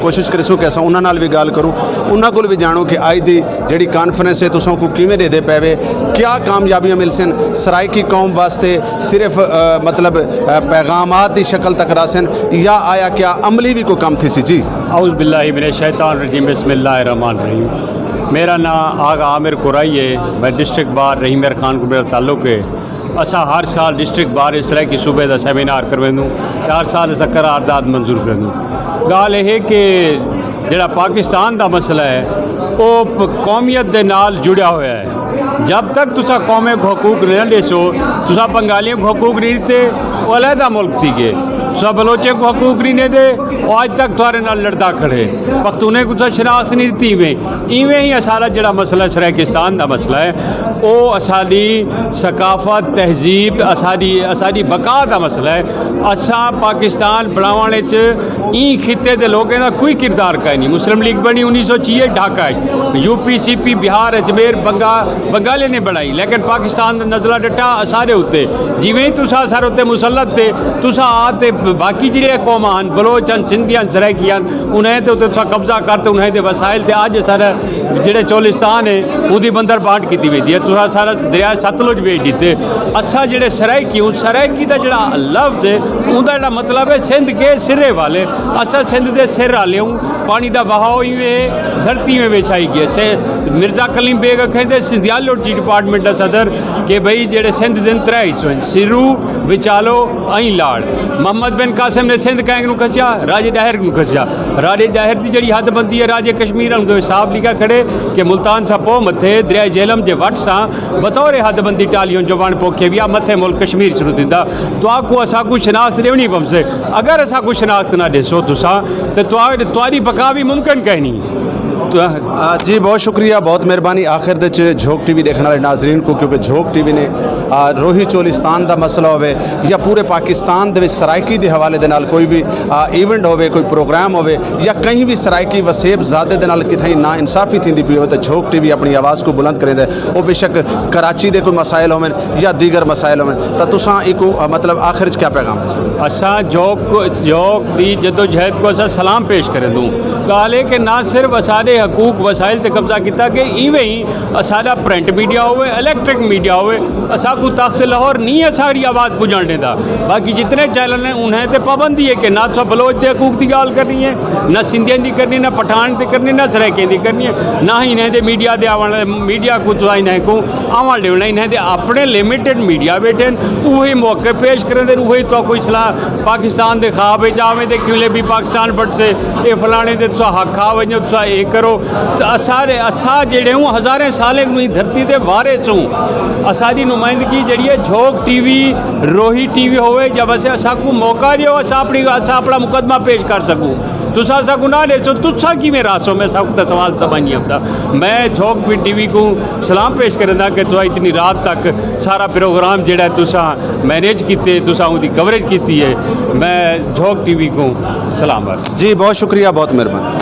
कोशिश करूँ कि असां उन्हां नाल भी गल करूँ, उन्हां कोल भी जाणूं कि अज दी जिहड़ी कॉन्फ्रेंस है तुसां को किवें देदे पैवे, क्या कामयाबियां मिल सन सराइकी कौम वास्ते, सिर्फ मतलब पैगामात की शक्ल तक रासन या आया क्या अमली भी कोई कम थी सी? जी औज़ बिल्लाहि मिनश शैतानिर रजीम, बिस्मिल्लाहिर रहमानिर रहीम। मेरा नाम आगा आमिर कुराई है, मैं डिस्ट्रिक्ट बार रहीमर खान को मेरा ताल्लुक है। असा हर साल डिस्ट्रिक्ट बार इस तरह की सूबे का सैमीनार करवेंदू, हर साल असा करारदाद मंजूर करवेंदू। गाल यह कि जिहड़ा पाकिस्तान का मसला है वो कौमियत के नाल जुड़िया हुआ है। जब तक तुसा कौमे को हकूक नहीं देसो, तुसा बंगालियों को हकूक नहीं देते, वो अलहदा मुल्क थी गए। तुसा बलोचे को हकूक नहीं दे, वो आज तक थोड़े नाल लड़दा खड़े। पख्तूने को शनाख्त नहीं दी इवें ही सारा जड़ा मसला सराकिस्तान का मसला है, वो असाली सकाफत तहजीब असारी बका का मसला है। असा पाकिस्तान बनाने ई खिते के लोगों का कोई किरदार का नहीं। मुस्लिम लीग बनी 1906 ढाका, UP CP बिहार अजमेर बंगाली ने बनाई, लेकिन पाकिस्तान का नजला डटा सारे उत्ते। जिमें ही तुसा सारे उत्ते मुसलत थे, तुसा आते बाकी जिले कौम हैं बलोचन सिंधियन सराइकियन उन्हें तो तुसा कब्जा करते, उन्हें तो वसाइल थे। अज सारा जिहड़े चोलिस्तान है उदी बंदर बांट की वेंदी है, तुसा सारा दरिया सतलुज बेच दिते। अच्छा जिहड़े सराइकी का जिहड़ा लफ्ज़ है उनका जिहड़ा मतलब है सिंध के सिरे वाले। अच्छा सिंध के सिर वाले पानी का बहाव इवें धरती में बिछाई गया से। मिर्जा कलीम बेग कहते सिंधियालोजी डिपार्टमेंट का सदर कि भाई जेडे सिंध दिन 3 हिस्सों सिरू विचालो आई लाड़। मोहम्मद बिन कासिम ने सिंध कैंग नूं खसिया, राजे डाहिर नूं खसिया। राजे डाहिर की जी हदबंदी है राजे कश्मीर हिसाब लिखा खड़े कि मुल्तान सा पो मथे दरिया झेलम के वट से बतौर हदबंदी टालियों जो वण पोखे भी मथे मुल्क कश्मीर शुरू दिंदा। तो आपको असा को शनाख्त देनी पमसे। अगर असा को शनाख्त ना देसो तुसा तो तुआरी बका भी मुमकिन कहनी। जी बहुत शुक्रिया, बहुत मेहरबानी। आखिर दे झोंक TV देखने वाले नाजरीन को, क्योंकि झोंक TV ने रोही चोलिस्तान का मसला होवे या पूरे पाकिस्तान दे सराइकी के हवाले दे नाल कोई भी इवेंट होवे, कोई प्रोग्राम होवे या कहीं भी सराइकी वसेब ज़ादे दे नाल कितनी ना इंसाफ़ी थी पी हो तो झोंक TV अपनी आवाज़ को बुलंद करेंदे। वो बेशक कराची के कोई मसाइल होवन या दीगर मसाइल होवन, तो तुसां इको मतलब आखिर क्या पैगाम? असा झोंक की जदोजहद को असा सलाम पेश करें दूँ। गाल है कि ना सिर्फ असारे हकूक वसाइल से कब्जा किया कि इवें ही असारा प्रिंट मीडिया हो, इलैक्ट्रिक मीडिया हो, असा को तख्त लाहौर नहीं है सारी आवाज़ पुजाने देता। बाकी जितने चैनल हैं उन्हें तो पाबंदी है कि ना तो बलोच के हकूक की गाल करनी है, ना सिंधियन की करनी, ना पठान की करनी, ना सराइकें की करनी है, ना ही इन्हें मीडिया दे आवन मीडिया को तो इन्हें को आवन देना। इन्हें अपने लिमिटेड मीडिया बैठे वही मौके पेश करें दे, वही तो कोई सलाह पाकिस्तान के खाब जावे दे क्यों ले भी पाकिस्तान बट से ये फलाने दे तुसा हक खा वजो तुसा ये करो। तो असा जेड़े हूँ हज़ारें सालें धरती के वारिस हूँ। असारी नुमाइंदगी जी है झोंक TV रोही TV होवे, जब असे असा को मौका दियो असा अपना मुकदमा पेश कर सकूँ। तुसा असा को ना ले सो तुसा कि में रासो में सब का सवाल समझिए अपना। मैं झोंक TV को सलाम पेश करदा कि तुसा इतनी रात तक सारा प्रोग्राम जेड़ा तुसा मैनेज किते, तुसा उदी कवरेज की है। मैं झोंक TV को सलाम। जी बहुत शुक्रिया, बहुत मेहरबानी।